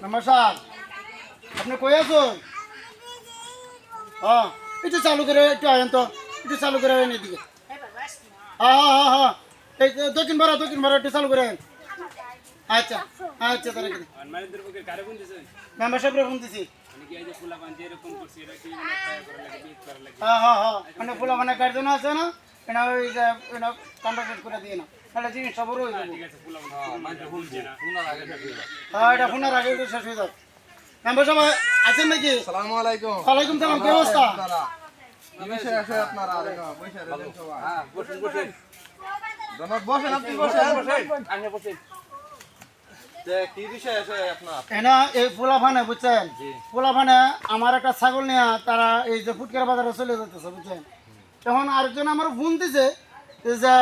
নমস্কার, আপনি কই আছেন? হ্যাঁ, একটু চালু করে একটু আয়েন তো, একটু চালু করে আয়েন এদিকে। হ্যাঁ হ্যাঁ হ্যাঁ হ্যাঁ, এই দক্ষিণ ভাড়া একটু চালু করে আয়েন। আচ্ছা আচ্ছা, তাহলে মেম্বার সাহেবরে ফোন দিছি। হ্যাঁ হ্যাঁ হ্যাঁ, মানে ফুলা মানে গার্জেন আছে না, এটা ওই যে কন্ট্রাক্ট করে দিয়ে না, তাহলে জিনিস সব রয়ে যাবে। হ্যাঁ, এটা ফোনের আগে তো শেষ হয়ে যাবে। মেম্বার সাহেব আছেন নাকি? আসসালামু আলাইকুম। ওয়ালাইকুম সালাম, কি অবস্থা? কি বিষয় আছে আপনারা? বসে রয়েছেন সবাই। হ্যাঁ, বসেন। জনাব বসেন, আপনি বসেন। কি বিষয় আছে আপনার? এনা এই পোলাফানে বুঝছেন, পোলাফানে আমার একটা ছাগল নিয়ে তারা এই যে ফুটকার বাজারে চলে যেতেছে বুঝছেন। তখন আরেকজন আমার ফোন দিছে যে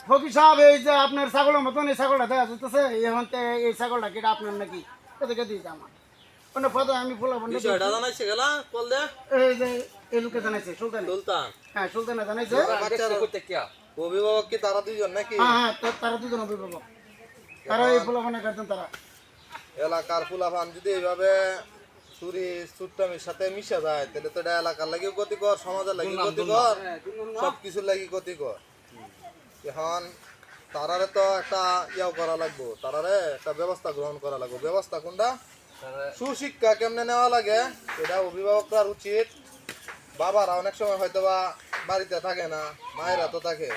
ফকির সাহেব, এই যে আপনার ছাগলের মতন এই ছাগলটা দেখা যেতেছে, এখন এই ছাগলটা কেটে আপনার নাকি এদিকে দিয়েছে আমার কোনো পদে আমি পোলাফান বিষয়টা জানাইছে গেলা কল দে। এই যে এই লোকে জানাইছে সুলতান। সুলতান, হ্যাঁ সুলতানা জানাইছে। বাচ্চারা করতে কি অভিভাবক কি তারা দুইজন নাকি? হ্যাঁ হ্যাঁ, তারা দুজন অভিভাবক, তারা এই পোলাফানে গার্জেন। তারা এলাকার ফুলাফান যদি এইভাবে চুরি চুট্টামির সাথে মিশে যায় তাহলে তো এটা এলাকার লাগেও ক্ষতিকর, সমাজের লাগেও ক্ষতিকর, সবকিছুর লাগি ক্ষতিকর। এখন তারারে তো একটা ইয়াও করা লাগবো, তারারে একটা ব্যবস্থা গ্রহণ করা লাগবো। ব্যবস্থা কোনটা? সুশিক্ষা কেমনে নেওয়া লাগে এটা অভিভাবকরার উচিত। বাবারা অনেক সময় হয়তো বা বাড়িতে থাকে না, মায়েরা তো থাকে।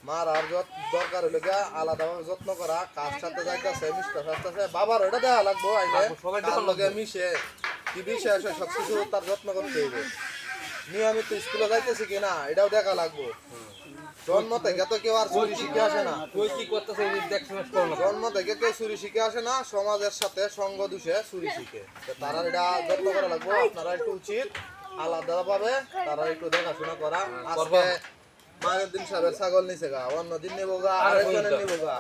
মার আর দরকার হইলে গিয়া আলাদাভাবে যত্ন করা, কার সাথে যাইতেছে মিশতে আসতেছে, বাবার ওটা দেওয়া লাগবো। আইলে কার লগে মিশে কি বিষয় আছে সবকিছু তার যত্ন করতে হইবে। নিয়মিত স্কুলে যাইতেছে কিনা এটাও দেখা লাগবো। জন্ম থেকে তো কেউ আর চুরি শিখে আসে না। জন্ম থেকে কেউ চুরি শিখে আসে না, সমাজের সাথে সঙ্গ দোষে চুরি শিখে। তারা এটা যত্ন করা লাগবো। আপনারা একটু উচিত আলাদা ভাবে তারা একটু দেখাশোনা করা। আজকে মায়ের দিন সাহেবের ছাগল নিছে গা, অন্য দিন নেবো গা, আরেকজনের নেবো গা,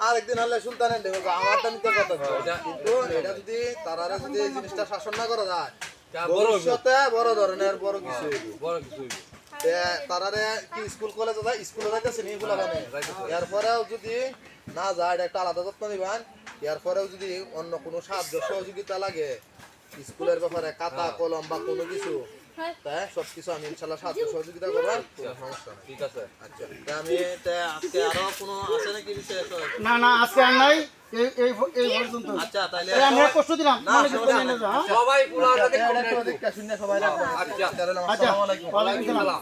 আরেকদিন হলে সুলতানের নেবো গা, আমারটা নিতে কথা। কিন্তু এটা যদি তারা যদি এই জিনিসটা শাসন না করা যায় ভবিষ্যতে বড় ধরনের বড় কিছু তারারে কি স্কুল কলেজে যায়, স্কুলে যাইতেছে নি এগুলো মানে এরপরেও যদি না যায় এটা একটা আলাদা যত্ন নিবেন। এরপরেও যদি অন্য কোনো সাহায্য সহযোগিতা লাগে স্কুলের ব্যাপারে, খাতা কলম বা কোনো কিছু, তাই সবকিছু আমি ইনশাল্লাহ সাহায্য সহযোগিতা করবো। সমস্যা নেই, ঠিক আছে। আচ্ছা, আমি আজকে আরো কোনো আছে নাকি বিষয়? না না, আজকে আর নাই, এই এই এই পর্যন্ত। আচ্ছা, তাইলে আমরা কষ্ট দিলাম সবাই পুরো দেখতে শুনে সবাই রাখবো। আচ্ছা, আচ্ছা, আসসালামু আলাইকুম। ওয়ালাইকুম সালাম।